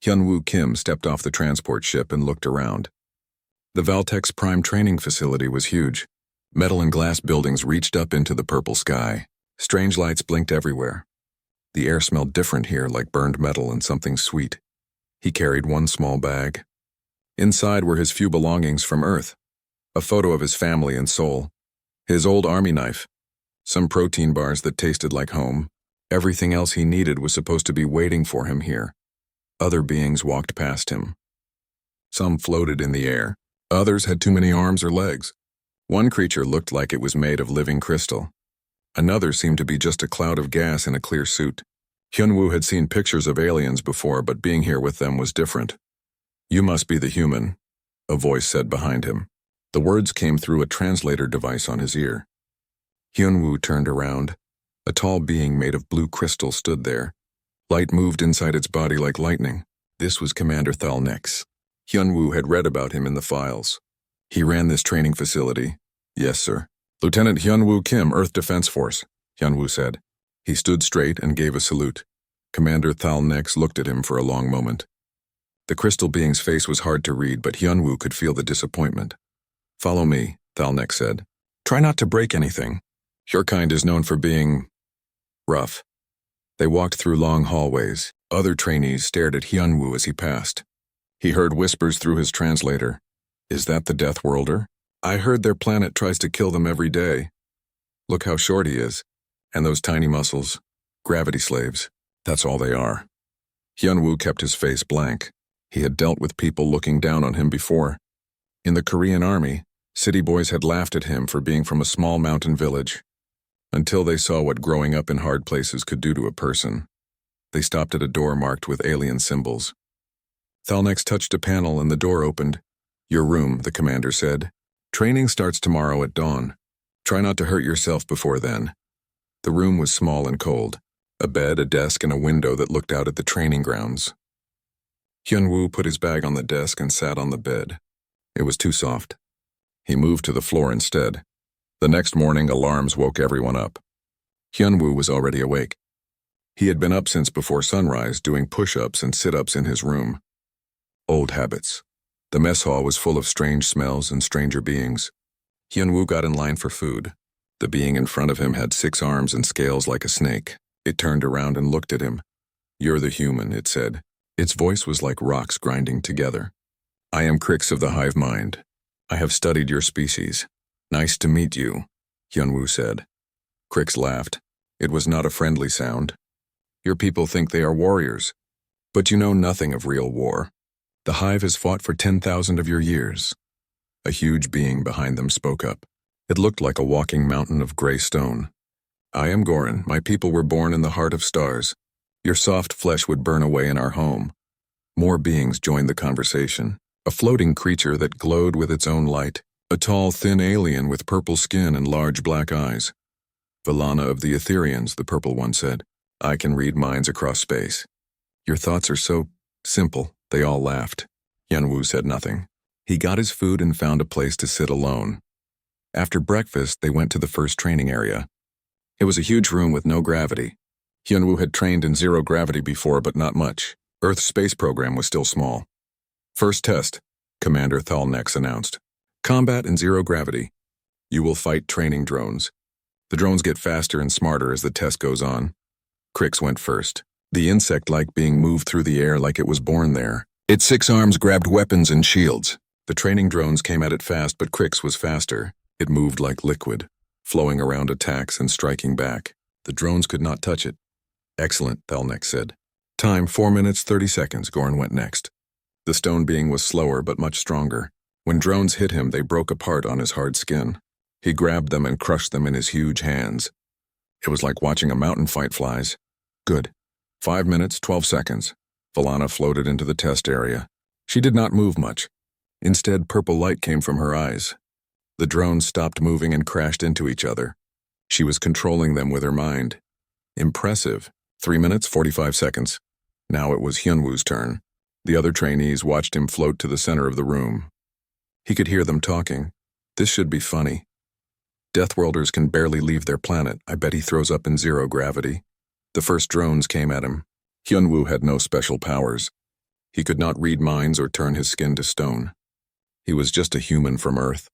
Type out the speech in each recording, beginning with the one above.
Hyunwoo Kim stepped off the transport ship and looked around. The Valtex Prime training facility was huge. Metal and glass buildings reached up into the purple sky. Strange lights blinked everywhere. The air smelled different here, like burned metal and something sweet. He carried one small bag. Inside were his few belongings from Earth. A photo of his family and soul. His old army knife. Some protein bars that tasted like home. Everything else he needed was supposed to be waiting for him here. Other beings walked past him. Some floated in the air. Others had too many arms or legs. One creature looked like it was made of living crystal. Another seemed to be just a cloud of gas in a clear suit. Hyunwoo had seen pictures of aliens before, but being here with them was different. "You must be the human," a voice said behind him. The words came through a translator device on his ear. Hyunwoo turned around. A tall being made of blue crystal stood there. Light moved inside its body like lightning. This was Commander Thalnex. Hyunwoo had read about him in the files. He ran this training facility. "Yes, sir." "Lieutenant Hyunwoo Kim, Earth Defense Force," Hyunwoo said. He stood straight and gave a salute. Commander Thalnex looked at him for a long moment. The crystal being's face was hard to read, but Hyunwoo could feel the disappointment. "Follow me," Thalnex said. "Try not to break anything. Your kind is known for being rough." They walked through long hallways. Other trainees stared at Hyunwoo as he passed. He heard whispers through his translator. "Is that the Deathworlder? I heard their planet tries to kill them every day. Look how short he is. And those tiny muscles. Gravity slaves. That's all they are." Hyunwoo kept his face blank. He had dealt with people looking down on him before. In the Korean army, city boys had laughed at him for being from a small mountain village. Until they saw what growing up in hard places could do to a person. They stopped at a door marked with alien symbols. Thalnex touched a panel and the door opened. "Your room," the commander said. "Training starts tomorrow at dawn. Try not to hurt yourself before then." The room was small and cold. A bed, a desk, and a window that looked out at the training grounds. Hyunwoo put his bag on the desk and sat on the bed. It was too soft. He moved to the floor instead. The next morning, alarms woke everyone up. Hyunwoo was already awake. He had been up since before sunrise, doing push-ups and sit-ups in his room. Old habits. The mess hall was full of strange smells and stranger beings. Hyunwoo got in line for food. The being in front of him had 6 arms and scales like a snake. It turned around and looked at him. "You're the human," it said. Its voice was like rocks grinding together. "I am Crix of the Hive Mind. I have studied your species. Nice to meet you," Hyunwoo said. Crix laughed. It was not a friendly sound. "Your people think they are warriors, but you know nothing of real war. The Hive has fought for 10,000 of your years." A huge being behind them spoke up. It looked like a walking mountain of gray stone. "I am Goran. My people were born in the heart of stars. Your soft flesh would burn away in our home." More beings joined the conversation. A floating creature that glowed with its own light. A tall, thin alien with purple skin and large black eyes. "Valana of the Etherians," the purple one said. "I can read minds across space." "Your thoughts are so simple." They all laughed. Hyunwoo said nothing. He got his food and found a place to sit alone. After breakfast, they went to the first training area. It was a huge room with no gravity. Hyunwoo had trained in zero gravity before, but not much. Earth's space program was still small. "First test," Commander Thalnex announced. "Combat in zero gravity. You will fight training drones. The drones get faster and smarter as the test goes on." Crix went first. The insect-like being moved through the air like it was born there. Its 6 arms grabbed weapons and shields. The training drones came at it fast, but Crix was faster. It moved like liquid, flowing around attacks and striking back. The drones could not touch it. "Excellent," Thalnex said. "Time 4 minutes 30 seconds, Goran went next." The stone being was slower but much stronger. When drones hit him, they broke apart on his hard skin. He grabbed them and crushed them in his huge hands. It was like watching a mountain fight flies. "Good. 5 minutes 12 seconds. Valana floated into the test area. She did not move much. Instead, purple light came from her eyes. The drones stopped moving and crashed into each other. She was controlling them with her mind. Impressive. 3 minutes 45 seconds. Now it was Hyunwoo's turn. The other trainees watched him float to the center of the room. He could hear them talking. "This should be funny. Deathworlders can barely leave their planet. I bet he throws up in zero gravity." The first drones came at him. Hyunwoo had no special powers. He could not read minds or turn his skin to stone. He was just a human from Earth.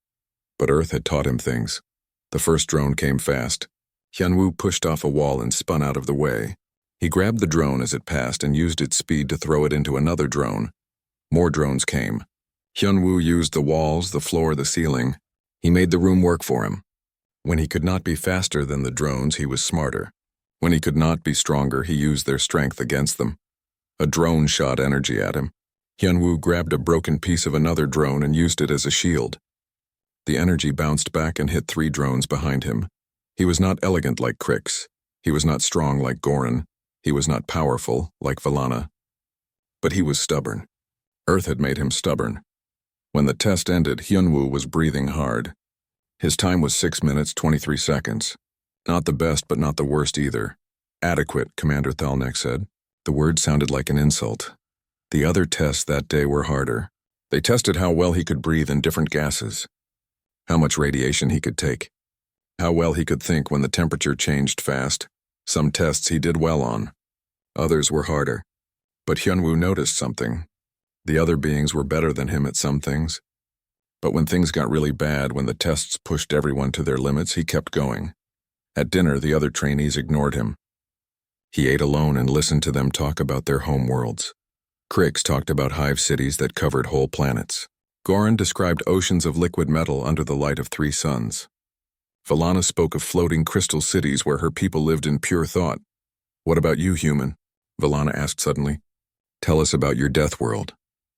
But Earth had taught him things. The first drone came fast. Hyunwoo pushed off a wall and spun out of the way. He grabbed the drone as it passed and used its speed to throw it into another drone. More drones came. Hyunwoo used the walls, the floor, the ceiling. He made the room work for him. When he could not be faster than the drones, he was smarter. When he could not be stronger, he used their strength against them. A drone shot energy at him. Hyunwoo grabbed a broken piece of another drone and used it as a shield. The energy bounced back and hit 3 drones behind him. He was not elegant like Krix. He was not strong like Goran. He was not powerful like Valana. But he was stubborn. Earth had made him stubborn. When the test ended, Hyunwoo was breathing hard. His time was 6 minutes, 23 seconds. Not the best, but not the worst either. Adequate, Commander Thalnek said. The word sounded like an insult. The other tests that day were harder. They tested how well he could breathe in different gases, how much radiation he could take, how well he could think when the temperature changed fast. Some tests he did well on. Others were harder. But Hyunwoo noticed something. The other beings were better than him at some things. But when things got really bad, when the tests pushed everyone to their limits, he kept going. At dinner, the other trainees ignored him. He ate alone and listened to them talk about their home worlds. Krix talked about hive cities that covered whole planets. Goran described oceans of liquid metal under the light of 3 suns. Valana spoke of floating crystal cities where her people lived in pure thought. What about you, human? Valana asked suddenly. Tell us about your death world.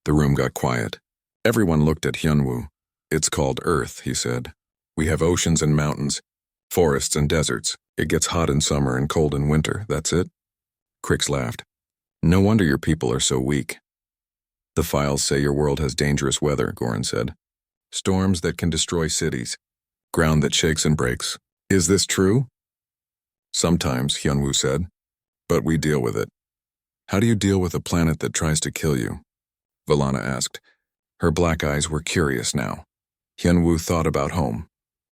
The room got quiet. Everyone looked at Hyunwoo. It's called Earth, he said. We have oceans and mountains, forests and deserts. It gets hot in summer and cold in winter, that's it? Krix laughed. No wonder your people are so weak. The files say your world has dangerous weather, Goran said. Storms that can destroy cities. Ground that shakes and breaks. Is this true? Sometimes, Hyunwoo said. But we deal with it. How do you deal with a planet that tries to kill you? Valana asked. Her black eyes were curious now. Hyunwoo thought about home.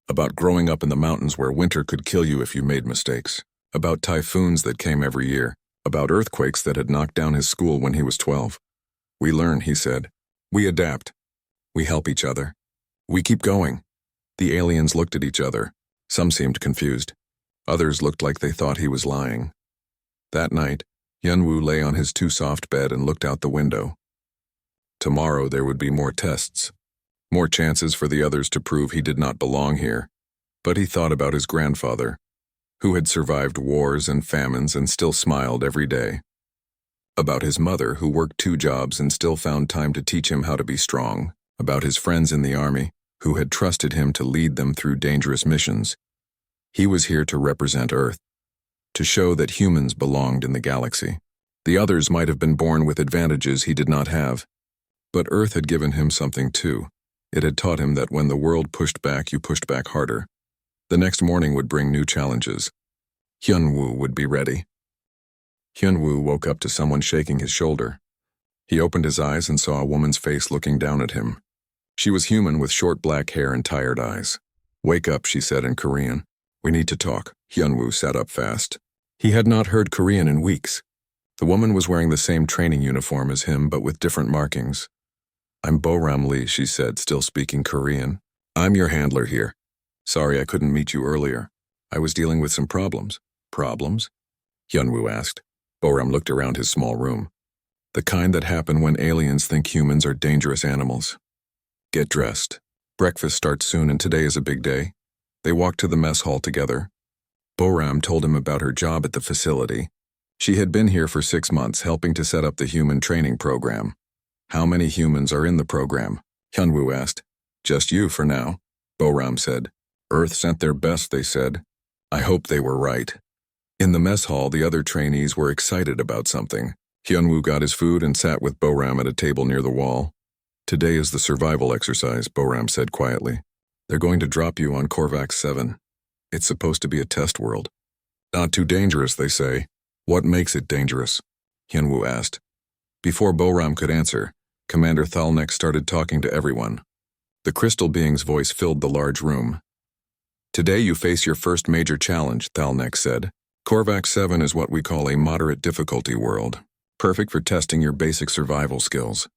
About growing up in the mountains where winter could kill you if you made mistakes. About typhoons that came every year. About earthquakes that had knocked down his school when he was 12. We learn, he said. We adapt. We help each other. We keep going. The aliens looked at each other. Some seemed confused. Others looked like they thought he was lying. That night, Hyunwoo lay on his too-soft bed and looked out the window. Tomorrow there would be more tests. More chances for the others to prove he did not belong here. But he thought about his grandfather, who had survived wars and famines and still smiled every day. About his mother, who worked 2 jobs and still found time to teach him how to be strong. About his friends in the army, who had trusted him to lead them through dangerous missions. He was here to represent Earth, to show that humans belonged in the galaxy. The others might have been born with advantages he did not have. But Earth had given him something too. It had taught him that when the world pushed back, you pushed back harder. The next morning would bring new challenges. Hyunwoo would be ready. Hyunwoo woke up to someone shaking his shoulder. He opened his eyes and saw a woman's face looking down at him. She was human with short black hair and tired eyes. Wake up, she said in Korean. We need to talk. Hyunwoo sat up fast. He had not heard Korean in weeks. The woman was wearing the same training uniform as him, but with different markings. I'm Boram Lee, she said, still speaking Korean. I'm your handler here. Sorry I couldn't meet you earlier. I was dealing with some problems. Problems? Hyunwoo asked. Boram looked around his small room. The kind that happen when aliens think humans are dangerous animals. Get dressed. Breakfast starts soon and today is a big day. They walked to the mess hall together. Boram told him about her job at the facility. She had been here for 6 months helping to set up the human training program. How many humans are in the program? Hyunwoo asked. Just you for now, Boram said. Earth sent their best, they said. I hope they were right. In the mess hall, the other trainees were excited about something. Hyunwoo got his food and sat with Boram at a table near the wall. Today is the survival exercise, Boram said quietly. They're going to drop you on Korvax 7. It's supposed to be a test world. Not too dangerous, they say. What makes it dangerous? Hyunwoo asked. Before Boram could answer, Commander Thalnek started talking to everyone. The crystal being's voice filled the large room. Today you face your first major challenge, Thalnek said. Korvax 7 is what we call a moderate difficulty world. perfect for testing your basic survival skills.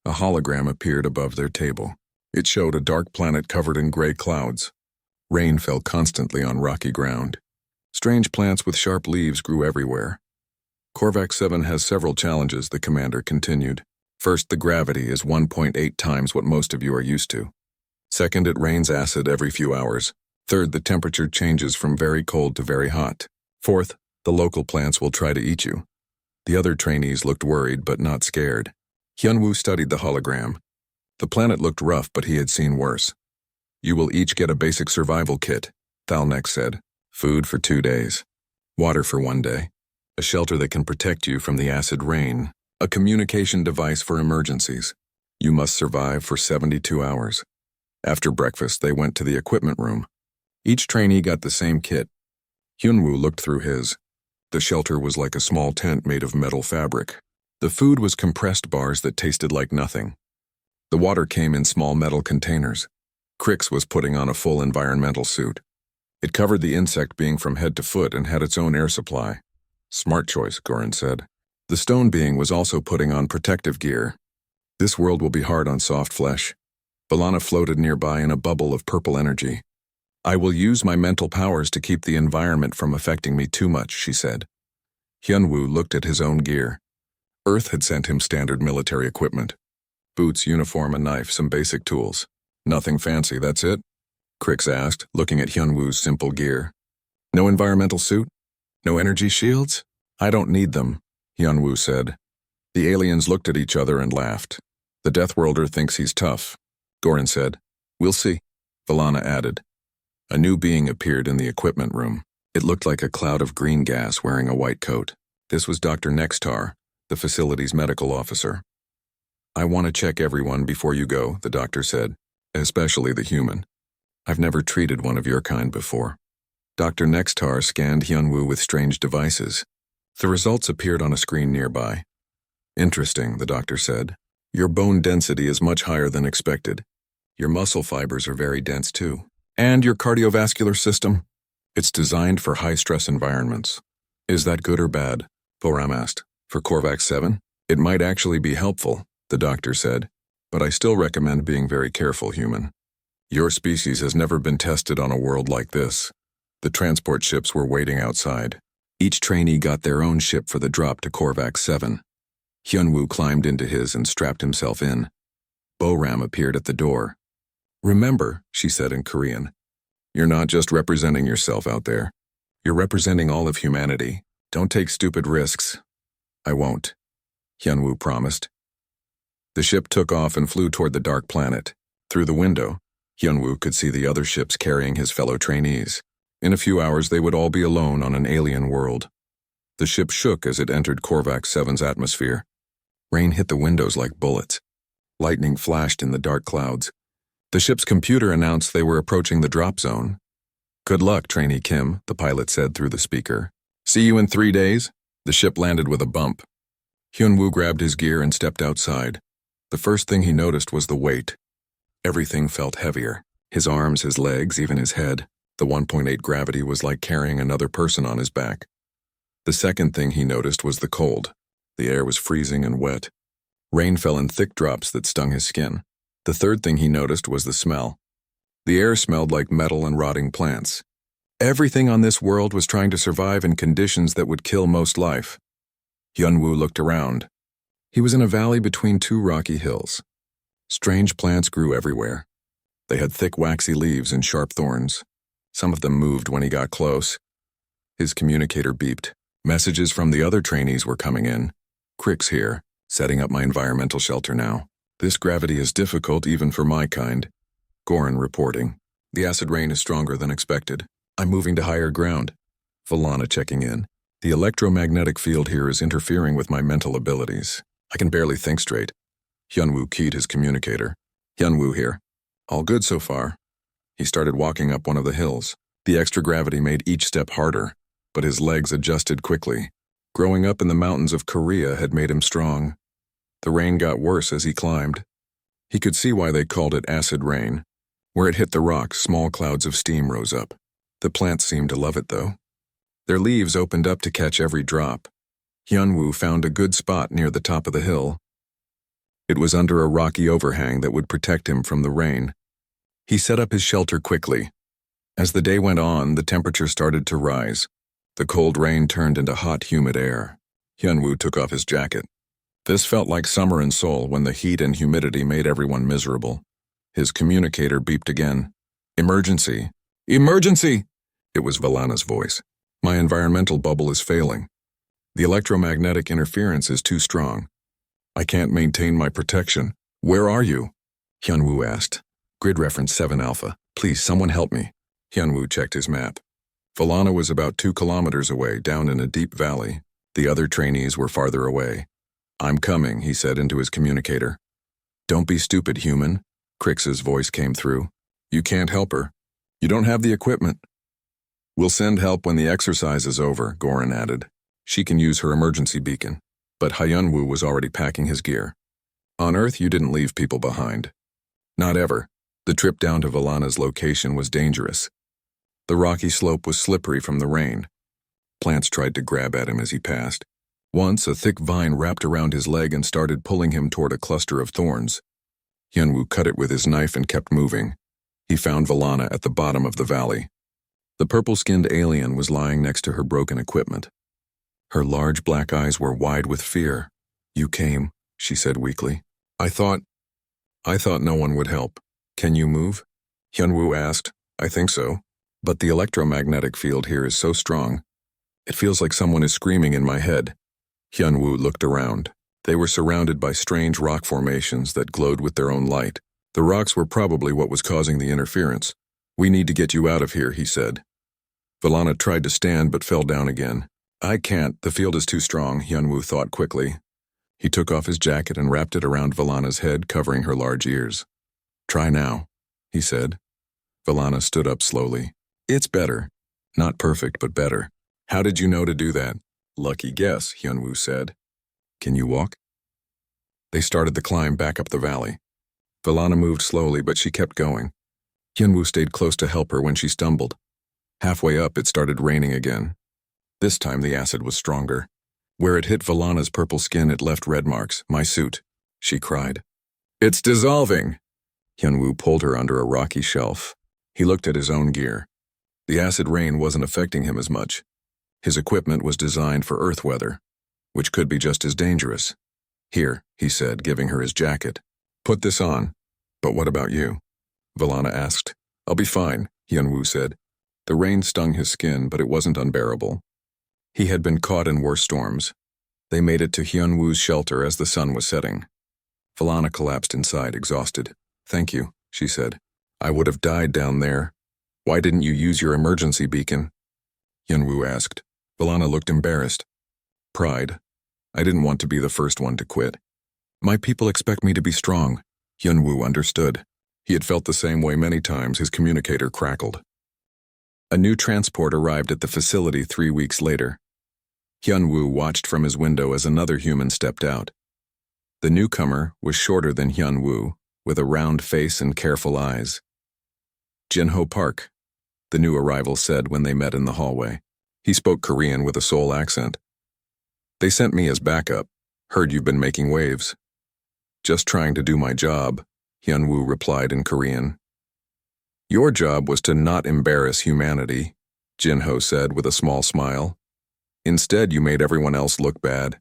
A hologram appeared above their table. It showed a dark planet covered in gray clouds. Rain fell constantly on rocky ground. Strange plants with sharp leaves grew everywhere. Korvax 7 has several challenges, the commander continued. First, the gravity is 1.8 times what most of you are used to. Second, it rains acid every few hours. Third, the temperature changes from very cold to very hot. Fourth, the local plants will try to eat you. The other trainees looked worried but not scared. Hyunwoo studied the hologram. The planet looked rough, but he had seen worse. You will each get a basic survival kit, Thalnek said. Food for 2 days. Water for 1 day. A shelter that can protect you from the acid rain. A communication device for emergencies. You must survive for 72 hours. After breakfast, they went to the equipment room. Each trainee got the same kit. Hyunwoo looked through his. The shelter was like a small tent made of metal fabric. The food was compressed bars that tasted like nothing. The water came in small metal containers. Crix was putting on a full environmental suit. It covered the insect being from head to foot and had its own air supply. Smart choice, Goran said. The stone being was also putting on protective gear. This world will be hard on soft flesh. Balana floated nearby in a bubble of purple energy. I will use my mental powers to keep the environment from affecting me too much, she said. Hyunwoo looked at his own gear. Earth had sent him standard military equipment. Boots, uniform, a knife, some basic tools. Nothing fancy, that's it? Crix asked, looking at Hyunwoo's simple gear. No environmental suit? No energy shields? I don't need them, Hyunwoo said. The aliens looked at each other and laughed. The Deathworlder thinks he's tough, Goran said. We'll see, Valana added. A new being appeared in the equipment room. It looked like a cloud of green gas wearing a white coat. This was Dr. Nextar, the facility's medical officer. I want to check everyone before you go, the doctor said, especially the human. I've never treated one of your kind before. Dr. Nextar scanned Hyunwoo with strange devices. The results appeared on a screen nearby. Interesting, the doctor said. Your bone density is much higher than expected. Your muscle fibers are very dense too. And your cardiovascular system? It's designed for high-stress environments. Is that good or bad? Poram asked. For Korvax 7? It might actually be helpful, the doctor said. But I still recommend being very careful, human. Your species has never been tested on a world like this. The transport ships were waiting outside. Each trainee got their own ship for the drop to Korvax 7. Hyunwoo climbed into his and strapped himself in. Boram appeared at the door. Remember, she said in Korean, you're not just representing yourself out there. You're representing all of humanity. Don't take stupid risks. I won't, Hyunwoo promised. The ship took off and flew toward the dark planet. Through the window, Hyunwoo could see the other ships carrying his fellow trainees. In a few hours, they would all be alone on an alien world. The ship shook as it entered Korvax 7's atmosphere. Rain hit the windows like bullets. Lightning flashed in the dark clouds. The ship's computer announced they were approaching the drop zone. Good luck, Trainee Kim, the pilot said through the speaker. See you in 3 days? The ship landed with a bump. Hyunwoo grabbed his gear and stepped outside. The first thing he noticed was the weight. Everything felt heavier. His arms, his legs, even his head. The 1.8 gravity was like carrying another person on his back. The second thing he noticed was the cold. The air was freezing and wet. Rain fell in thick drops that stung his skin. The third thing he noticed was the smell. The air smelled like metal and rotting plants. Everything on this world was trying to survive in conditions that would kill most life. Hyunwoo looked around. He was in a valley between two rocky hills. Strange plants grew everywhere. They had thick waxy leaves and sharp thorns. Some of them moved when he got close. His communicator beeped. Messages from the other trainees were coming in. Crix here, setting up my environmental shelter now. This gravity is difficult even for my kind. Goran reporting. The acid rain is stronger than expected. I'm moving to higher ground. Valana checking in. The electromagnetic field here is interfering with my mental abilities. I can barely think straight. Hyunwoo keyed his communicator. Hyunwoo here. All good so far. He started walking up one of the hills. The extra gravity made each step harder, but his legs adjusted quickly. Growing up in the mountains of Korea had made him strong. The rain got worse as he climbed. He could see why they called it acid rain. Where it hit the rocks, small clouds of steam rose up. The plants seemed to love it, though. Their leaves opened up to catch every drop. Hyunwoo found a good spot near the top of the hill. It was under a rocky overhang that would protect him from the rain. He set up his shelter quickly. As the day went on, the temperature started to rise. The cold rain turned into hot, humid air. Hyunwoo took off his jacket. This felt like summer in Seoul when the heat and humidity made everyone miserable. His communicator beeped again. Emergency! Emergency! It was Valana's voice. My environmental bubble is failing. The electromagnetic interference is too strong. I can't maintain my protection. Where are you? Hyunwoo asked. Grid reference 7 Alpha. Please, someone help me. Hyunwoo checked his map. Valana was about 2 kilometers away, down in a deep valley. The other trainees were farther away. I'm coming, he said into his communicator. Don't be stupid, human. Crix's voice came through. You can't help her. You don't have the equipment. We'll send help when the exercise is over, Goran added. She can use her emergency beacon. But Hyunwoo was already packing his gear. On Earth, you didn't leave people behind. Not ever. The trip down to Valana's location was dangerous. The rocky slope was slippery from the rain. Plants tried to grab at him as he passed. Once, a thick vine wrapped around his leg and started pulling him toward a cluster of thorns. Hyunwoo cut it with his knife and kept moving. He found Valana at the bottom of the valley. The purple-skinned alien was lying next to her broken equipment. Her large black eyes were wide with fear. You came, she said weakly. I thought no one would help. Can you move? Hyunwoo asked. I think so. But the electromagnetic field here is so strong. It feels like someone is screaming in my head. Hyunwoo looked around. They were surrounded by strange rock formations that glowed with their own light. The rocks were probably what was causing the interference. We need to get you out of here, he said. Valana tried to stand but fell down again. I can't, the field is too strong, Hyunwoo thought quickly. He took off his jacket and wrapped it around Valana's head, covering her large ears. Try now, he said. Valana stood up slowly. It's better. Not perfect, but better. How did you know to do that? Lucky guess, Hyunwoo said. Can you walk? They started the climb back up the valley. Valana moved slowly, but she kept going. Hyunwoo stayed close to help her when she stumbled. Halfway up, it started raining again. This time the acid was stronger. Where it hit Valana's purple skin, it left red marks. My suit, she cried. It's dissolving! Hyunwoo pulled her under a rocky shelf. He looked at his own gear. The acid rain wasn't affecting him as much. His equipment was designed for Earth weather, which could be just as dangerous. Here, he said, giving her his jacket. Put this on. But what about you? Valana asked. I'll be fine, Hyunwoo said. The rain stung his skin, but it wasn't unbearable. He had been caught in worse storms. They made it to Hyunwoo's shelter as the sun was setting. Valana collapsed inside, exhausted. Thank you, she said. I would have died down there. Why didn't you use your emergency beacon? Hyunwoo asked. Valana looked embarrassed. Pride. I didn't want to be the first one to quit. My people expect me to be strong. Hyunwoo understood. He had felt the same way many times. His communicator crackled. A new transport arrived at the facility 3 weeks later. Hyunwoo watched from his window as another human stepped out. The newcomer was shorter than Hyunwoo, with a round face and careful eyes. Jinho Park, the new arrival said when they met in the hallway. He spoke Korean with a Seoul accent. They sent me as backup. Heard you've been making waves. Just trying to do my job, Hyunwoo replied in Korean. Your job was to not embarrass humanity, Jinho said with a small smile. Instead, you made everyone else look bad.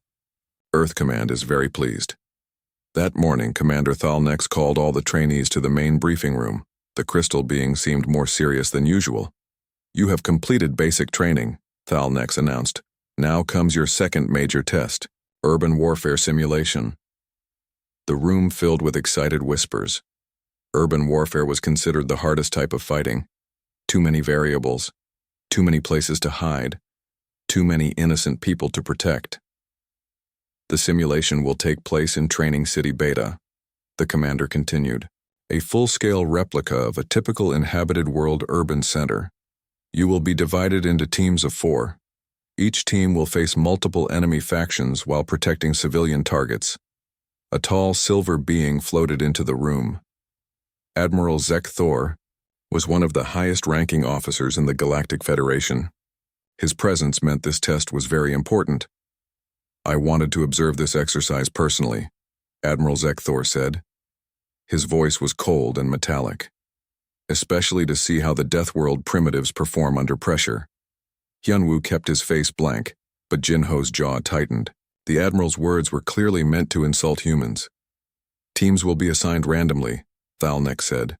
Earth Command is very pleased. That morning, Commander Thalnex called all the trainees to the main briefing room. The crystal being seemed more serious than usual. You have completed basic training, Thalnex announced. Now comes your second major test, urban warfare simulation. The room filled with excited whispers. Urban warfare was considered the hardest type of fighting. Too many variables, too many places to hide, too many innocent people to protect. The simulation will take place in Training City Beta, the commander continued, a full-scale replica of a typical inhabited world urban center. You will be divided into teams of 4. Each team will face multiple enemy factions while protecting civilian targets. A tall silver being floated into the room. Admiral Zek Thor was one of the highest-ranking officers in the Galactic Federation. His presence meant this test was very important. I wanted to observe this exercise personally, Admiral Zekthor said. His voice was cold and metallic. Especially to see how the Deathworld primitives perform under pressure. Hyunwoo kept his face blank, but Jinho's jaw tightened. The Admiral's words were clearly meant to insult humans. Teams will be assigned randomly, Thalnek said.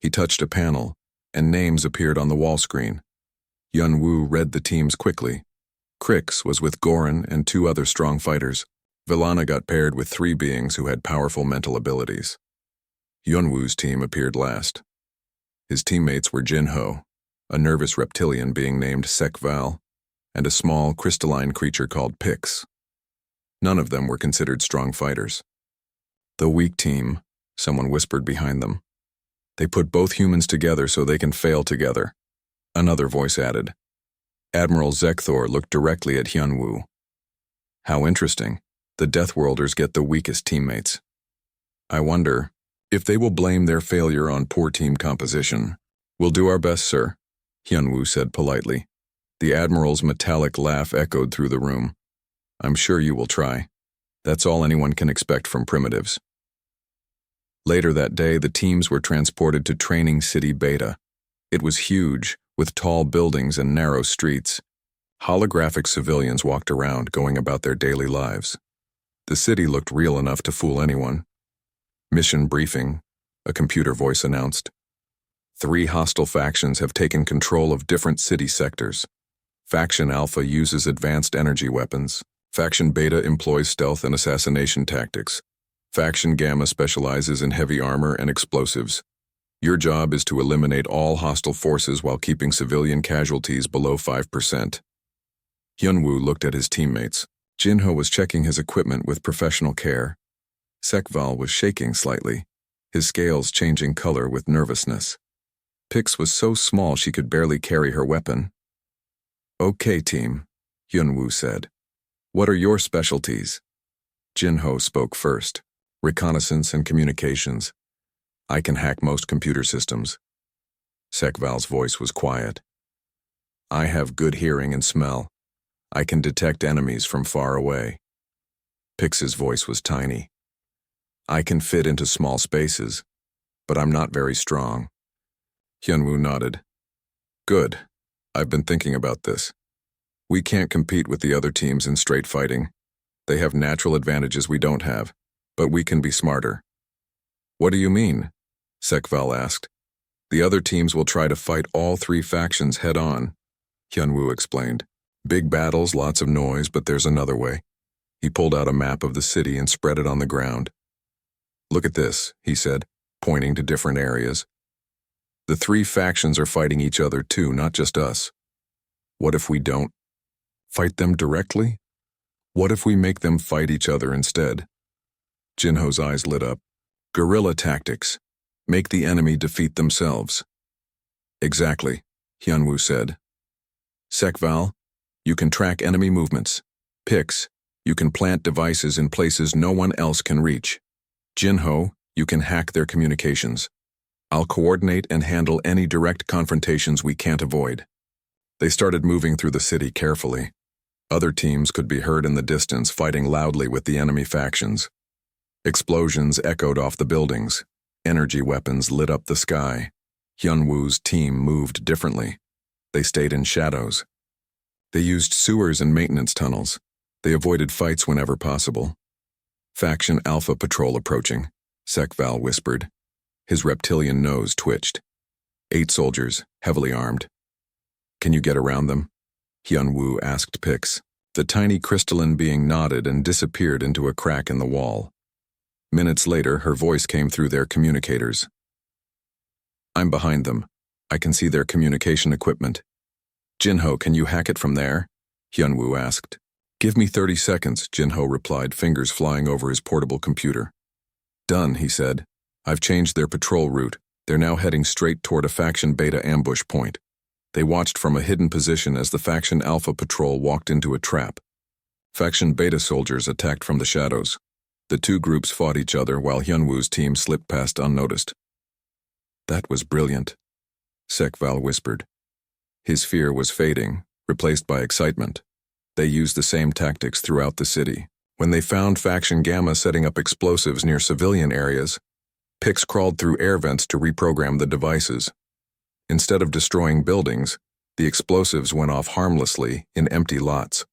He touched a panel, and names appeared on the wall screen. Hyunwoo read the teams quickly. Krix was with Goran and 2 other strong fighters. Villana got paired with 3 beings who had powerful mental abilities. Hyunwoo's team appeared last. His teammates were Jinho, a nervous reptilian being named Sekval, and a small crystalline creature called Pix. None of them were considered strong fighters. The weak team, someone whispered behind them. They put both humans together so they can fail together. Another voice added. Admiral Zekthor looked directly at Hyunwoo. How interesting. The Deathworlders get the weakest teammates. I wonder if they will blame their failure on poor team composition. We'll do our best, sir, Hyunwoo said politely. The Admiral's metallic laugh echoed through the room. I'm sure you will try. That's all anyone can expect from primitives. Later that day, the teams were transported to Training City Beta. It was huge, with tall buildings and narrow streets. Holographic civilians walked around, going about their daily lives. The city looked real enough to fool anyone. Mission briefing, a computer voice announced. 3 hostile factions have taken control of different city sectors. Faction Alpha uses advanced energy weapons. Faction Beta employs stealth and assassination tactics. Faction Gamma specializes in heavy armor and explosives. Your job is to eliminate all hostile forces while keeping civilian casualties below 5%. Hyunwoo looked at his teammates. Jinho was checking his equipment with professional care. Sekval was shaking slightly, his scales changing color with nervousness. Pix was so small she could barely carry her weapon. Okay, team, Hyunwoo said. What are your specialties? Jinho spoke first. Reconnaissance and communications. I can hack most computer systems. Sekval's voice was quiet. I have good hearing and smell. I can detect enemies from far away. Pix's voice was tiny. I can fit into small spaces, but I'm not very strong. Hyunwoo nodded. Good. I've been thinking about this. We can't compete with the other teams in straight fighting. They have natural advantages we don't have, but we can be smarter. What do you mean? Sekval asked. The other teams will try to fight all 3 factions head-on, Hyunwoo explained. Big battles, lots of noise, but there's another way. He pulled out a map of the city and spread it on the ground. Look at this, he said, pointing to different areas. The 3 factions are fighting each other too, not just us. What if we don't fight them directly? What if we make them fight each other instead? Jinho's eyes lit up. Guerrilla tactics. Make the enemy defeat themselves. Exactly, Hyunwoo said. Sekval, you can track enemy movements. Pix, you can plant devices in places no one else can reach. Jinho, you can hack their communications. I'll coordinate and handle any direct confrontations we can't avoid. They started moving through the city carefully. Other teams could be heard in the distance fighting loudly with the enemy factions. Explosions echoed off the buildings. Energy weapons lit up the sky. Hyunwoo's team moved differently. They stayed in shadows. They used sewers and maintenance tunnels. They avoided fights whenever possible. Faction Alpha patrol approaching, Sekval whispered. His reptilian nose twitched. 8 soldiers, heavily armed. Can you get around them? Hyunwoo asked Pix. The tiny crystalline being nodded and disappeared into a crack in the wall. Minutes later, her voice came through their communicators. I'm behind them. I can see their communication equipment. Jinho, can you hack it from there? Hyunwoo asked. Give me 30 seconds, Jinho replied, fingers flying over his portable computer. Done, he said. I've changed their patrol route. They're now heading straight toward a Faction Beta ambush point. They watched from a hidden position as the Faction Alpha patrol walked into a trap. Faction Beta soldiers attacked from the shadows. The 2 groups fought each other while Hyunwoo's team slipped past unnoticed. That was brilliant, Sekval whispered. His fear was fading, replaced by excitement. They used the same tactics throughout the city. When they found Faction Gamma setting up explosives near civilian areas, Pix crawled through air vents to reprogram the devices. Instead of destroying buildings, the explosives went off harmlessly in empty lots.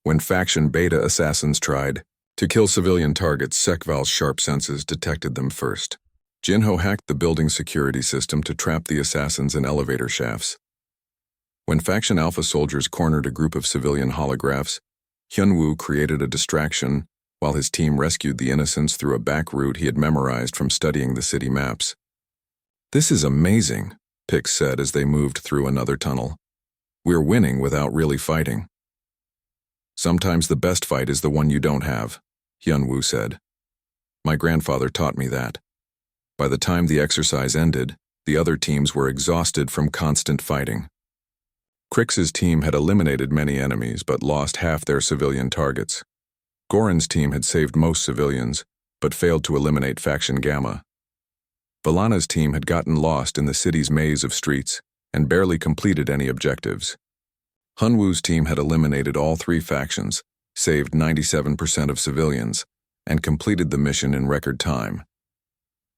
When Faction Beta assassins tried to kill civilian targets, Sekval's sharp senses detected them first. Jinho hacked the building security system to trap the assassins in elevator shafts. When Faction Alpha soldiers cornered a group of civilian holographs, Hyunwoo created a distraction while his team rescued the innocents through a back route he had memorized from studying the city maps. "This is amazing," Pix said as they moved through another tunnel. "We're winning without really fighting." "Sometimes the best fight is the one you don't have," Hyunwoo said. "My grandfather taught me that." By the time the exercise ended, the other teams were exhausted from constant fighting. Crix's team had eliminated many enemies but lost half their civilian targets. Goran's team had saved most civilians, but failed to eliminate Faction Gamma. Valana's team had gotten lost in the city's maze of streets and barely completed any objectives. Hunwoo's team had eliminated all 3 factions, saved 97% of civilians, and completed the mission in record time.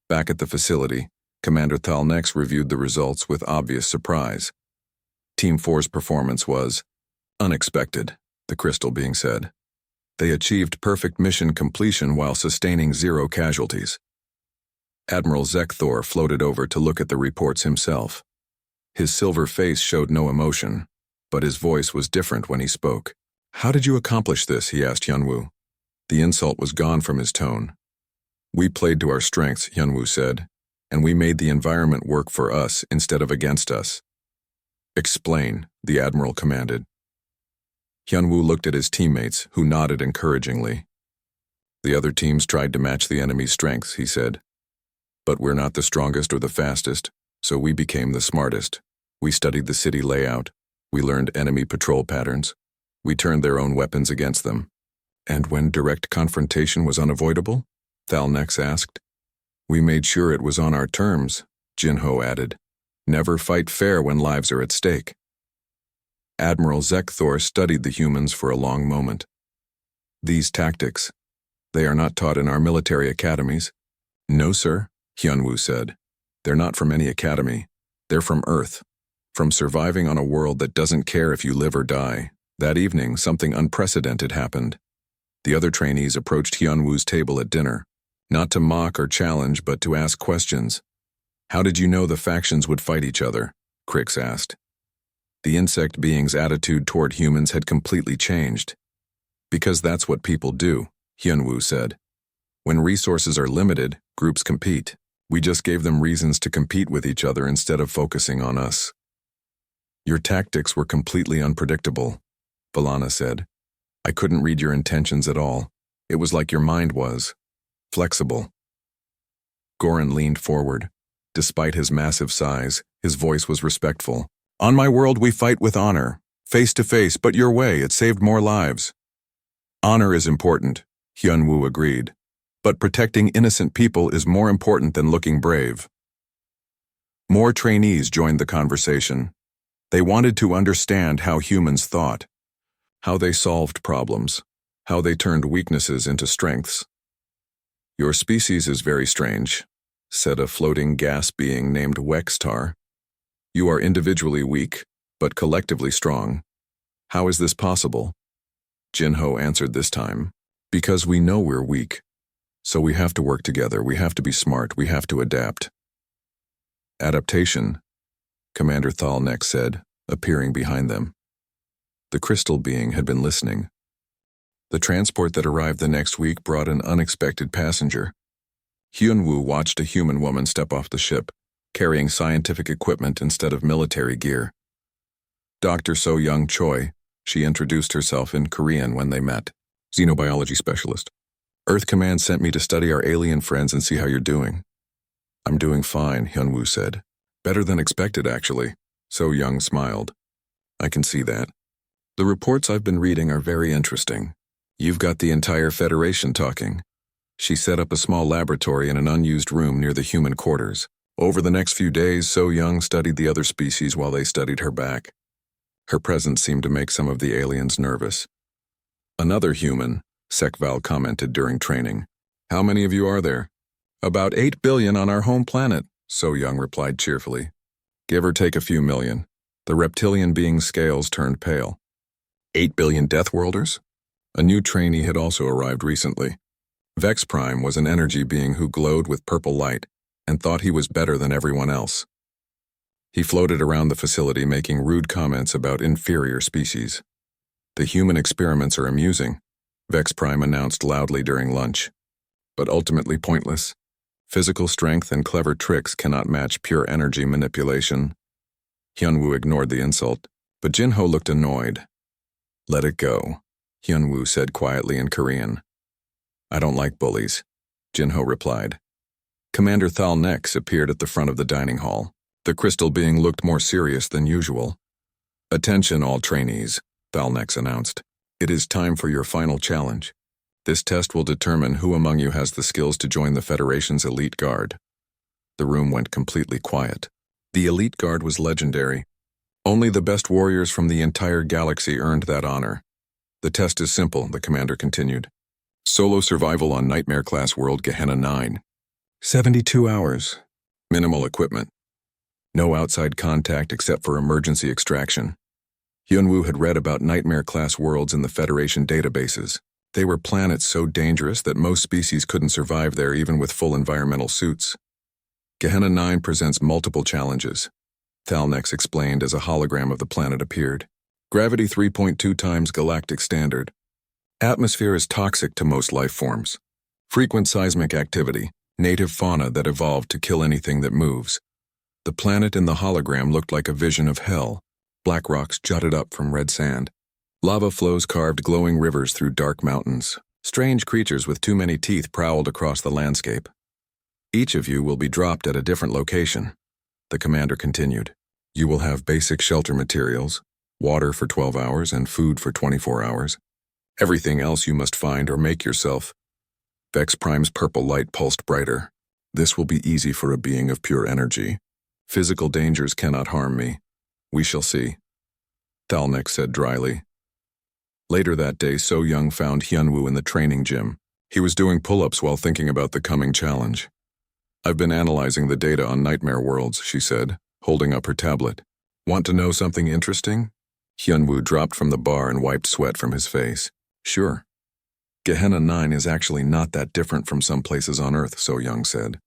Back at the facility, Commander Thalnex reviewed the results with obvious surprise. Team 4's performance was unexpected, the crystal being said. They achieved perfect mission completion while sustaining 0 casualties. Admiral Zekthor floated over to look at the reports himself. His silver face showed no emotion, but his voice was different when he spoke. "How did you accomplish this?" he asked Hyunwoo. The insult was gone from his tone. "We played to our strengths," Hyunwoo said, "and we made the environment work for us instead of against us." "Explain," the Admiral commanded. Hyunwoo looked at his teammates, who nodded encouragingly. "The other teams tried to match the enemy's strengths," he said. "But we're not the strongest or the fastest, so we became the smartest. We studied the city layout. We learned enemy patrol patterns. We turned their own weapons against them." "And when direct confrontation was unavoidable?" Thalnex asked. "We made sure it was on our terms," Jinho added. "Never fight fair when lives are at stake." Admiral Zekthor studied the humans for a long moment. "These tactics, they are not taught in our military academies." "No, sir," Hyunwoo said. "They're not from any academy. They're from Earth, from surviving on a world that doesn't care if you live or die." That evening, something unprecedented happened. The other trainees approached Hyunwoo's table at dinner, not to mock or challenge, but to ask questions. "How did you know the factions would fight each other?" Crix asked. The insect being's attitude toward humans had completely changed. "Because that's what people do," Hyunwoo said. "When resources are limited, groups compete. We just gave them reasons to compete with each other instead of focusing on us." "Your tactics were completely unpredictable," Valana said. "I couldn't read your intentions at all. It was like your mind was flexible." Goran leaned forward. Despite his massive size, his voice was respectful. "On my world we fight with honor, face to face, but your way, it saved more lives." "Honor is important," Hyunwoo agreed. "But protecting innocent people is more important than looking brave." More trainees joined the conversation. They wanted to understand how humans thought, how they solved problems, how they turned weaknesses into strengths. "Your species is very strange," said a floating gas being named Wextar. "You are individually weak, but collectively strong. How is this possible?" Jinho answered this time. "Because we know we're weak. So we have to work together, we have to be smart, we have to adapt." "Adaptation," Commander Thalnex said, appearing behind them. The crystal being had been listening. The transport that arrived the next week brought an unexpected passenger. Hyunwoo watched a human woman step off the ship, carrying scientific equipment instead of military gear. "Dr. So-Young Choi," she introduced herself in Korean when they met. "Xenobiology specialist. Earth Command sent me to study our alien friends and see how you're doing." "I'm doing fine," Hyunwoo said. "Better than expected, actually." So-Young smiled. "I can see that. The reports I've been reading are very interesting. You've got the entire Federation talking." She set up a small laboratory in an unused room near the human quarters. Over the next few days, So-Young studied the other species while they studied her back. Her presence seemed to make some of the aliens nervous. "Another human," Sekval commented during training. "How many of you are there?" "About 8 billion on our home planet," So Young replied cheerfully. "Give or take a few million." The reptilian being's scales turned pale. 8 billion Deathworlders? A new trainee had also arrived recently. Vex Prime was an energy being who glowed with purple light and thought he was better than everyone else. He floated around the facility making rude comments about inferior species. "The human experiments are amusing," Vex Prime announced loudly during lunch. "But ultimately pointless. Physical strength and clever tricks cannot match pure energy manipulation." Hyunwoo ignored the insult, but Jinho looked annoyed. "Let it go," Hyunwoo said quietly in Korean. "I don't like bullies," Jinho replied. Commander Thalnex appeared at the front of the dining hall. The crystal being looked more serious than usual. "Attention all trainees," Thalnex announced. "It is time for your final challenge. This test will determine who among you has the skills to join the Federation's elite guard." The room went completely quiet. The elite guard was legendary. Only the best warriors from the entire galaxy earned that honor. "The test is simple," the commander continued. "Solo survival on Nightmare-class world Gehenna 9. 72 hours. Minimal equipment. No outside contact except for emergency extraction." Hyunwoo had read about Nightmare-class worlds in the Federation databases. They were planets so dangerous that most species couldn't survive there even with full environmental suits. Gehenna 9 presents multiple challenges, Thalnex explained as a hologram of the planet appeared. Gravity 3.2 times galactic standard. Atmosphere is toxic to most life forms. Frequent seismic activity, native fauna that evolved to kill anything that moves. The planet in the hologram looked like a vision of hell. Black rocks jutted up from red sand. Lava flows carved glowing rivers through dark mountains. Strange creatures with too many teeth prowled across the landscape. "Each of you will be dropped at a different location," the commander continued. "You will have basic shelter materials, water for 12 hours and food for 24 hours. Everything else you must find or make yourself." Vex Prime's purple light pulsed brighter. "This will be easy for a being of pure energy. Physical dangers cannot harm me. We shall see," Thalnex said dryly. Later that day, So Young found Hyunwoo in the training gym. He was doing pull-ups while thinking about the coming challenge. "I've been analyzing the data on nightmare worlds," she said, holding up her tablet. "Want to know something interesting?" Hyunwoo dropped from the bar and wiped sweat from his face. "Sure." "Gehenna 9 is actually not that different from some places on Earth," So Young said.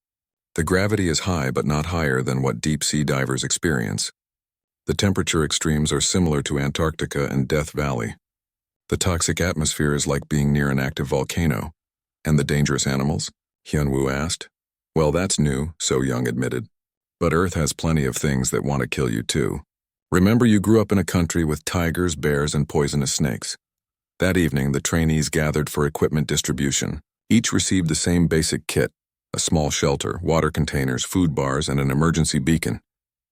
"The gravity is high but not higher than what deep-sea divers experience. The temperature extremes are similar to Antarctica and Death Valley. The toxic atmosphere is like being near an active volcano." "And the dangerous animals?" Hyunwoo asked. "Well, that's new," So Young admitted. "But Earth has plenty of things that want to kill you too. Remember, you grew up in a country with tigers, bears, and poisonous snakes." That evening, the trainees gathered for equipment distribution. Each received the same basic kit: a small shelter, water containers, food bars, and an emergency beacon.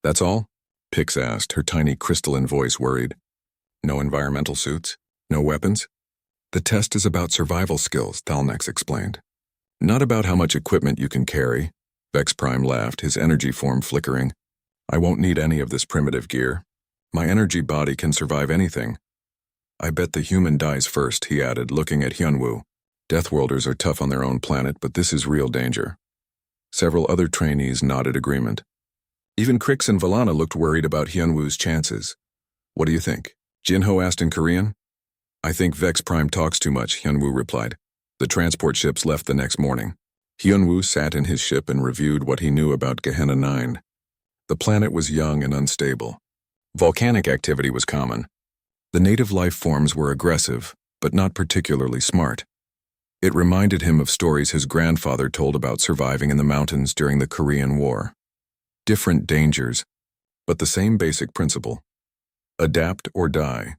"That's all?" Pix asked, her tiny crystalline voice worried. "No environmental suits? No weapons?" "The test is about survival skills," Thalnex explained. "Not about how much equipment you can carry." Vex Prime laughed, his energy form flickering. "I won't need any of this primitive gear. My energy body can survive anything." "I bet the human dies first," he added, looking at Hyunwoo. "Deathworlders are tough on their own planet, but this is real danger." Several other trainees nodded agreement. Even Crix and Valana looked worried about Hyunwoo's chances. "What do you think?" Jinho asked in Korean. "I think Vex Prime talks too much," Hyunwoo replied. The transport ships left the next morning. Hyunwoo sat in his ship and reviewed what he knew about Gehenna 9. The planet was young and unstable. Volcanic activity was common. The native life forms were aggressive, but not particularly smart. It reminded him of stories his grandfather told about surviving in the mountains during the Korean War. Different dangers, but the same basic principle: adapt or die.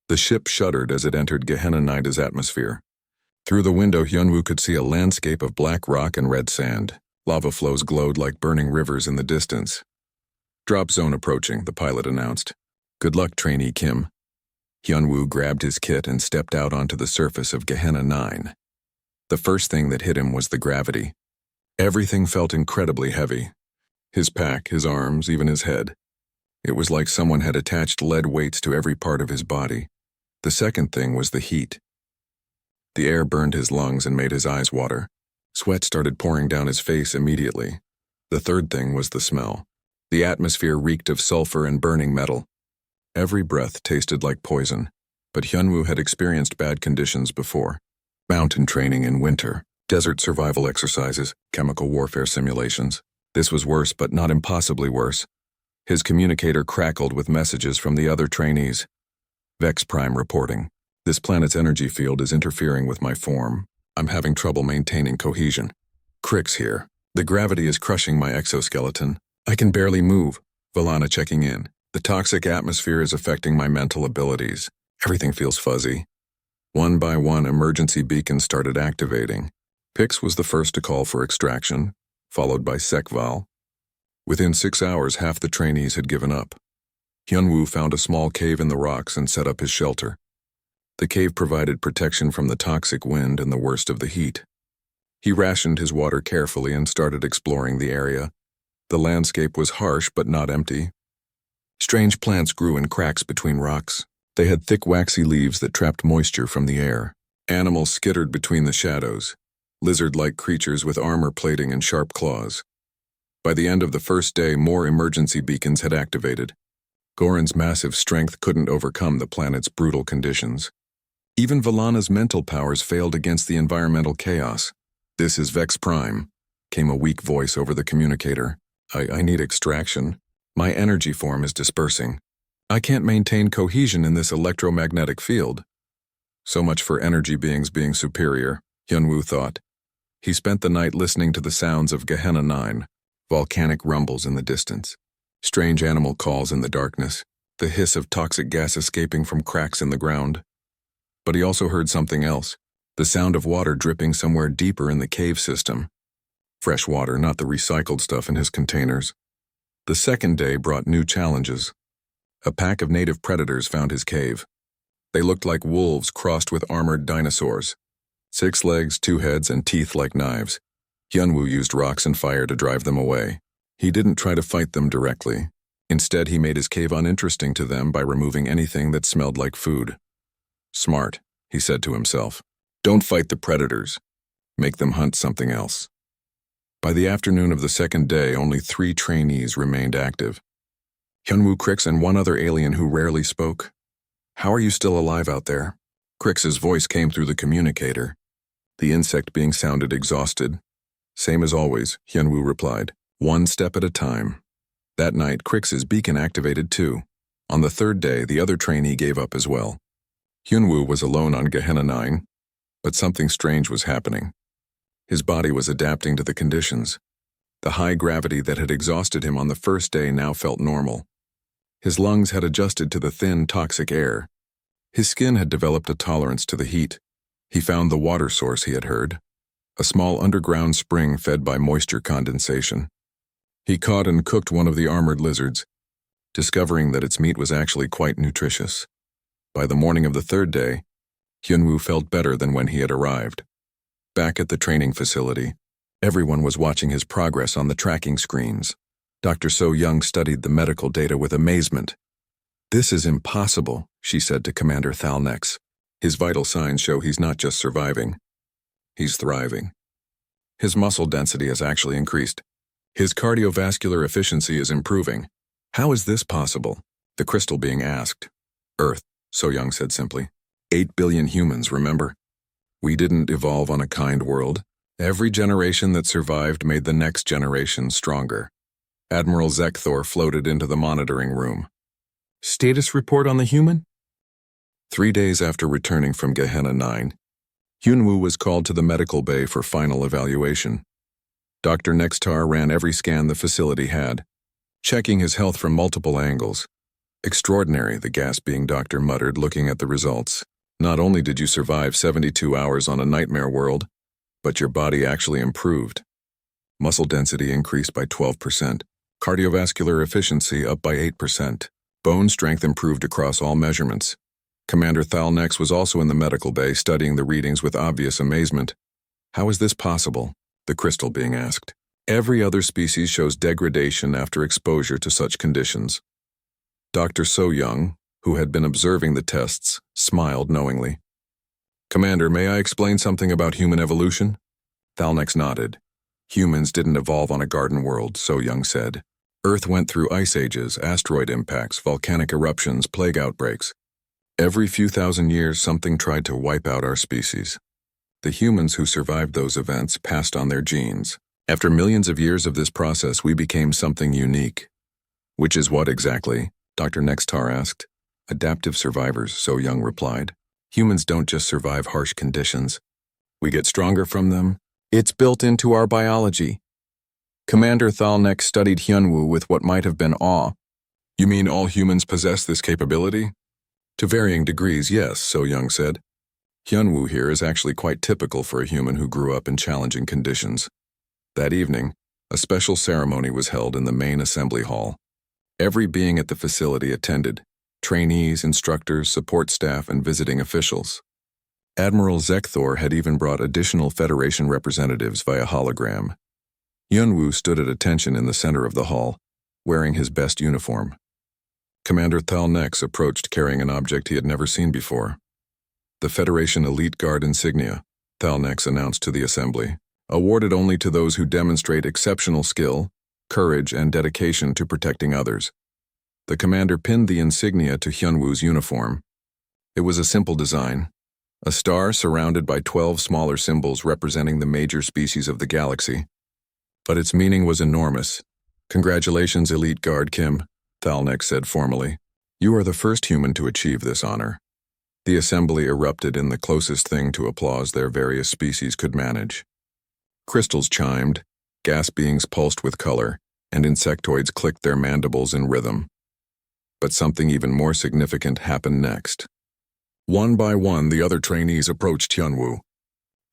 The ship shuddered as it entered Gehenna 9's atmosphere. Through the window, Hyunwoo could see a landscape of black rock and red sand. Lava flows glowed like burning rivers in the distance. "Drop zone approaching," the pilot announced. "Good luck, trainee Kim." Hyunwoo grabbed his kit and stepped out onto the surface of Gehenna 9. The first thing that hit him was the gravity. Everything felt incredibly heavy. His pack, his arms, even his head. It was like someone had attached lead weights to every part of his body. The second thing was the heat. The air burned his lungs and made his eyes water. Sweat started pouring down his face immediately. The third thing was the smell. The atmosphere reeked of sulfur and burning metal. Every breath tasted like poison, but Hyunwoo had experienced bad conditions before. Mountain training in winter, desert survival exercises, chemical warfare simulations. This was worse, but not impossibly worse. His communicator crackled with messages from the other trainees. Vex Prime reporting. This planet's energy field is interfering with my form. I'm having trouble maintaining cohesion. Crix here. The gravity is crushing my exoskeleton. I can barely move. Valana checking in. The toxic atmosphere is affecting my mental abilities. Everything feels fuzzy. One by one, emergency beacons started activating. Pix was the first to call for extraction, followed by Sekval. Within 6 hours, half the trainees had given up. Hyunwoo found a small cave in the rocks and set up his shelter. The cave provided protection from the toxic wind and the worst of the heat. He rationed his water carefully and started exploring the area. The landscape was harsh but not empty. Strange plants grew in cracks between rocks. They had thick waxy leaves that trapped moisture from the air. Animals skittered between the shadows, lizard-like creatures with armor plating and sharp claws. By the end of the first day, more emergency beacons had activated. Goran's massive strength couldn't overcome the planet's brutal conditions. Even Valana's mental powers failed against the environmental chaos. "This is Vex Prime," came a weak voice over the communicator. I need extraction. My energy form is dispersing. I can't maintain cohesion in this electromagnetic field." So much for energy beings being superior, Hyunwoo thought. He spent the night listening to the sounds of Gehenna 9, volcanic rumbles in the distance, strange animal calls in the darkness, the hiss of toxic gas escaping from cracks in the ground. But he also heard something else, the sound of water dripping somewhere deeper in the cave system. Fresh water, not the recycled stuff in his containers. The second day brought new challenges. A pack of native predators found his cave. They looked like wolves crossed with armored dinosaurs. 6 legs, 2 heads, and teeth like knives. Hyunwoo used rocks and fire to drive them away. He didn't try to fight them directly. Instead, he made his cave uninteresting to them by removing anything that smelled like food. "Smart," he said to himself. "Don't fight the predators. Make them hunt something else." By the afternoon of the second day, only 3 trainees remained active. Hyunwoo, Crix, and one other alien who rarely spoke. "How are you still alive out there?" Crix's voice came through the communicator. The insect being sounded exhausted. "Same as always," Hyunwoo replied. "One step at a time." That night, Crix's beacon activated too. On the third day, the other trainee gave up as well. Hyunwoo was alone on Gehenna 9, but something strange was happening. His body was adapting to the conditions. The high gravity that had exhausted him on the first day now felt normal. His lungs had adjusted to the thin, toxic air. His skin had developed a tolerance to the heat. He found the water source he had heard, a small underground spring fed by moisture condensation. He caught and cooked one of the armored lizards, discovering that its meat was actually quite nutritious. By the morning of the third day, Hyunwoo felt better than when he had arrived. Back at the training facility, everyone was watching his progress on the tracking screens. Dr. So Young studied the medical data with amazement. "This is impossible," she said to Commander Thalnex. "His vital signs show he's not just surviving. He's thriving. His muscle density has actually increased. His cardiovascular efficiency is improving. How is this possible?" the crystal being asked. "Earth," So Young said simply. 8 billion humans, remember? We didn't evolve on a kind world. Every generation that survived made the next generation stronger. Admiral Zekthor floated into the monitoring room. "Status report on the human?" 3 days after returning from Gehenna 9, Hyunwoo was called to the medical bay for final evaluation. Dr. Nextar ran every scan the facility had, checking his health from multiple angles. "Extraordinary," the gas-being doctor muttered, looking at the results. "Not only did you survive 72 hours on a nightmare world, but your body actually improved. Muscle density increased by 12%, cardiovascular efficiency up by 8%, bone strength improved across all measurements." Commander Thalnex was also in the medical bay, studying the readings with obvious amazement. "How is this possible?" the crystal being asked. "Every other species shows degradation after exposure to such conditions. Dr. So Young, who had been observing the tests, smiled knowingly. Commander, may I explain something about human evolution? Thalnex nodded. Humans didn't evolve on a garden world, So Young said. Earth went through ice ages, asteroid impacts, volcanic eruptions, plague outbreaks. Every few thousand years, something tried to wipe out our species. The humans who survived those events passed on their genes. After millions of years of this process, we became something unique. Which is what exactly? Dr. Nextar asked. Adaptive survivors, So Young replied. Humans don't just survive harsh conditions. We get stronger from them. It's built into our biology. Commander Thalnex studied Hyunwoo with what might have been awe. You mean all humans possess this capability? To varying degrees, yes, So Young said. Hyunwoo here is actually quite typical for a human who grew up in challenging conditions. That evening, a special ceremony was held in the main assembly hall. Every being at the facility attended: trainees, instructors, support staff, and visiting officials. Admiral Zekthor had even brought additional Federation representatives via hologram. Hyunwoo stood at attention in the center of the hall, wearing his best uniform. Commander Thalnex approached carrying an object he had never seen before. The Federation Elite Guard insignia, Thalnex announced to the assembly, awarded only to those who demonstrate exceptional skill, courage, and dedication to protecting others. The commander pinned the insignia to Hyunwoo's uniform. It was a simple design, a star surrounded by 12 smaller symbols representing the major species of the galaxy. But its meaning was enormous. Congratulations, Elite Guard Kim, Thalnex said formally. You are the first human to achieve this honor. The assembly erupted in the closest thing to applause their various species could manage. Crystals chimed, gas beings pulsed with color, and insectoids clicked their mandibles in rhythm. But something even more significant happened next. One by one, the other trainees approached Hyunwoo.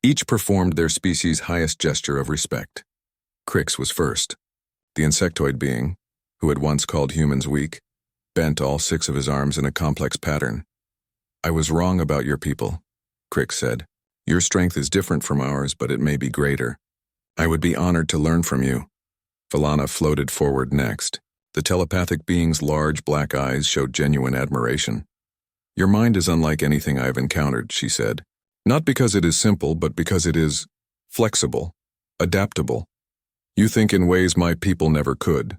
Each performed their species' highest gesture of respect. Crix was first. The insectoid being, who had once called humans weak, bent all 6 of his arms in a complex pattern. I was wrong about your people, Crix said. Your strength is different from ours, but it may be greater. I would be honored to learn from you. Valana floated forward next. The telepathic being's large black eyes showed genuine admiration. Your mind is unlike anything I have encountered, she said. Not because it is simple, but because it is flexible, adaptable. You think in ways my people never could.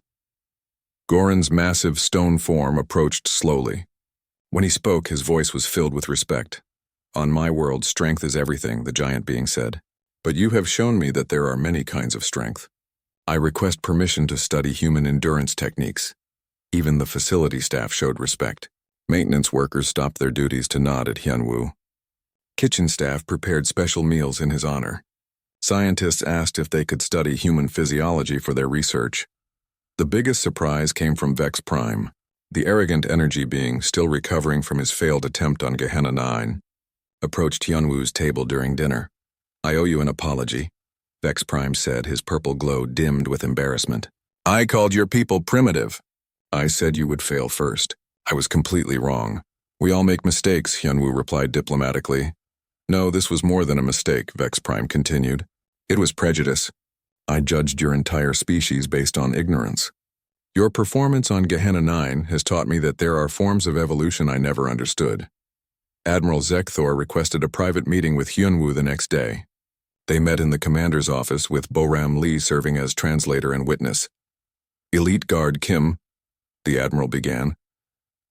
Goran's massive stone form approached slowly. When he spoke, his voice was filled with respect. On my world, strength is everything, the giant being said. But you have shown me that there are many kinds of strength. I request permission to study human endurance techniques. Even the facility staff showed respect. Maintenance workers stopped their duties to nod at Hyunwoo. Kitchen staff prepared special meals in his honor. Scientists asked if they could study human physiology for their research. The biggest surprise came from Vex Prime, the arrogant energy being still recovering from his failed attempt on Gehenna 9. Approached Hyunwoo's table during dinner. I owe you an apology, Vex Prime said, his purple glow dimmed with embarrassment. I called your people primitive. I said you would fail first. I was completely wrong. We all make mistakes, Hyunwoo replied diplomatically. No, this was more than a mistake, Vex Prime continued. It was prejudice. I judged your entire species based on ignorance. Your performance on Gehenna 9 has taught me that there are forms of evolution I never understood. Admiral Zekthor requested a private meeting with Hyunwoo the next day. They met in the commander's office with Boram Lee serving as translator and witness. Elite Guard Kim, the admiral began.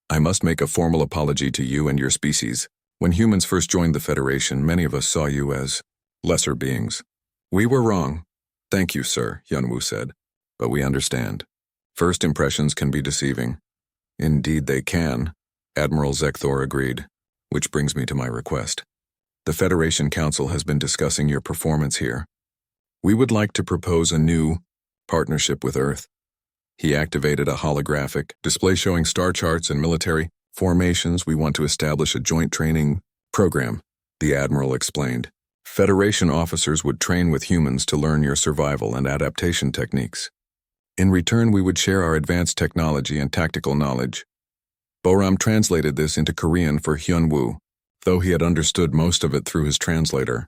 I must make a formal apology to you and your species. When humans first joined the Federation, many of us saw you as lesser beings. We were wrong. Thank you, sir, Hyunwoo said. But we understand. First impressions can be deceiving. Indeed they can, Admiral Zekthor agreed. Which brings me to my request. The Federation Council has been discussing your performance here. We would like to propose a new partnership with Earth. He activated a holographic display showing star charts and military formations. We want to establish a joint training program, the Admiral explained. Federation officers would train with humans to learn your survival and adaptation techniques. In return, we would share our advanced technology and tactical knowledge. Boram translated this into Korean for Hyunwoo, though he had understood most of it through his translator.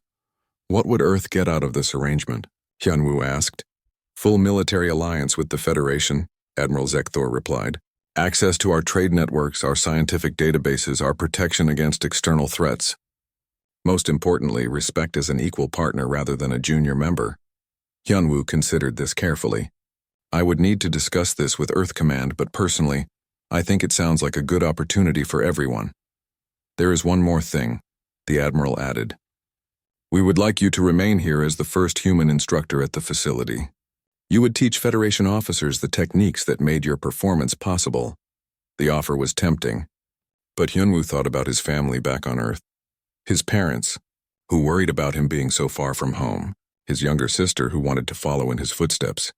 What would Earth get out of this arrangement? Hyunwoo asked. Full military alliance with the Federation, Admiral Zekthor replied. Access to our trade networks, our scientific databases, our protection against external threats. Most importantly, respect as an equal partner rather than a junior member. Hyunwoo considered this carefully. I would need to discuss this with Earth Command, but personally, I think it sounds like a good opportunity for everyone. There is one more thing, the Admiral added. We would like you to remain here as the first human instructor at the facility. You would teach Federation officers the techniques that made your performance possible. The offer was tempting, but Hyunwoo thought about his family back on Earth. His parents, who worried about him being so far from home, his younger sister who wanted to follow in his footsteps.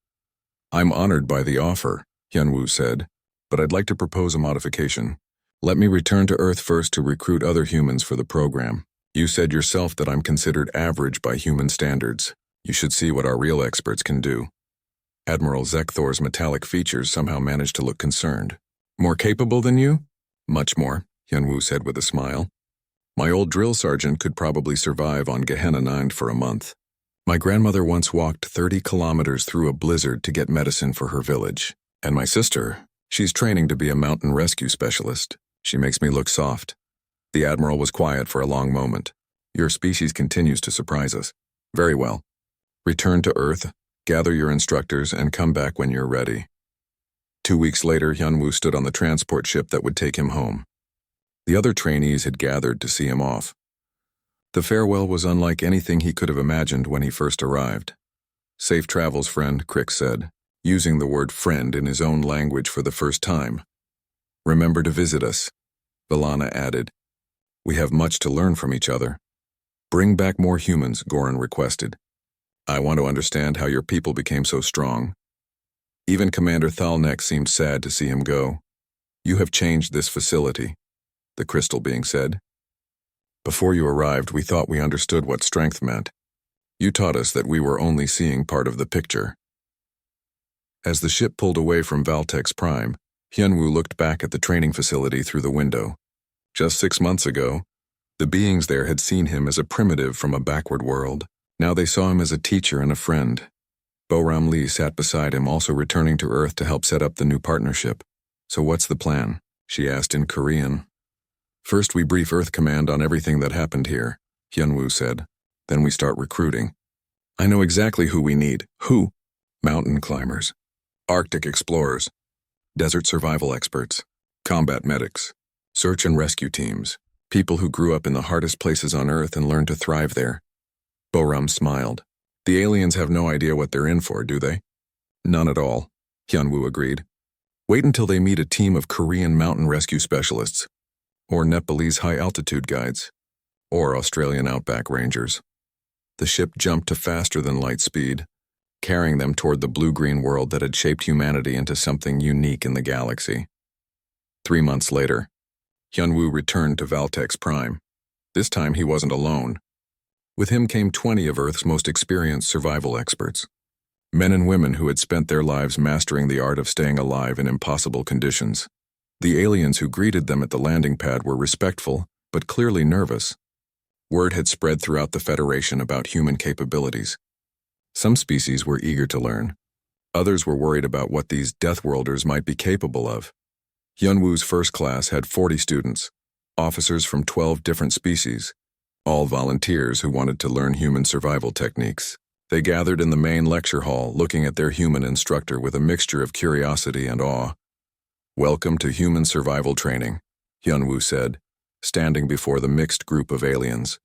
I'm honored by the offer, Hyunwoo said, but I'd like to propose a modification. Let me return to Earth first to recruit other humans for the program. You said yourself that I'm considered average by human standards. You should see what our real experts can do. Admiral Zekthor's metallic features somehow managed to look concerned. More capable than you? Much more, Hyunwoo said with a smile. My old drill sergeant could probably survive on Gehenna 9 for a month. My grandmother once walked 30 kilometers through a blizzard to get medicine for her village. And my sister, she's training to be a mountain rescue specialist. She makes me look soft. The Admiral was quiet for a long moment. Your species continues to surprise us. Very well. Return to Earth, gather your instructors, and come back when you're ready. 2 weeks later, Hyunwoo stood on the transport ship that would take him home. The other trainees had gathered to see him off. The farewell was unlike anything he could have imagined when he first arrived. Safe travels, friend, Crick said, using the word friend in his own language for the first time. Remember to visit us, Valana added. We have much to learn from each other. Bring back more humans, Goran requested. I want to understand how your people became so strong. Even Commander Thalnek seemed sad to see him go. You have changed this facility, the crystal being said. Before you arrived, we thought we understood what strength meant. You taught us that we were only seeing part of the picture. As the ship pulled away from Valtex Prime, Hyunwoo looked back at the training facility through the window. Just 6 months ago, the beings there had seen him as a primitive from a backward world. Now they saw him as a teacher and a friend. Boram Lee sat beside him, also returning to Earth to help set up the new partnership. So what's the plan? She asked in Korean. First we brief Earth Command on everything that happened here, Hyunwoo said. Then we start recruiting. I know exactly who we need. Who? Mountain climbers, Arctic explorers, desert survival experts, combat medics, search and rescue teams, people who grew up in the hardest places on Earth and learned to thrive there. Boram smiled. The aliens have no idea what they're in for, do they? None at all, Hyunwoo agreed. Wait until they meet a team of Korean mountain rescue specialists, or Nepalese high-altitude guides, or Australian outback rangers. The ship jumped to faster than light speed, carrying them toward the blue-green world that had shaped humanity into something unique in the galaxy. 3 months later, Hyunwoo returned to Valtex Prime. This time he wasn't alone. With him came 20 of Earth's most experienced survival experts. Men and women who had spent their lives mastering the art of staying alive in impossible conditions. The aliens who greeted them at the landing pad were respectful, but clearly nervous. Word had spread throughout the Federation about human capabilities. Some species were eager to learn. Others were worried about what these Deathworlders might be capable of. Hyunwoo's first class had 40 students, officers from 12 different species, all volunteers who wanted to learn human survival techniques. They gathered in the main lecture hall, looking at their human instructor with a mixture of curiosity and awe. Welcome to human survival training, Hyunwoo said, standing before the mixed group of aliens.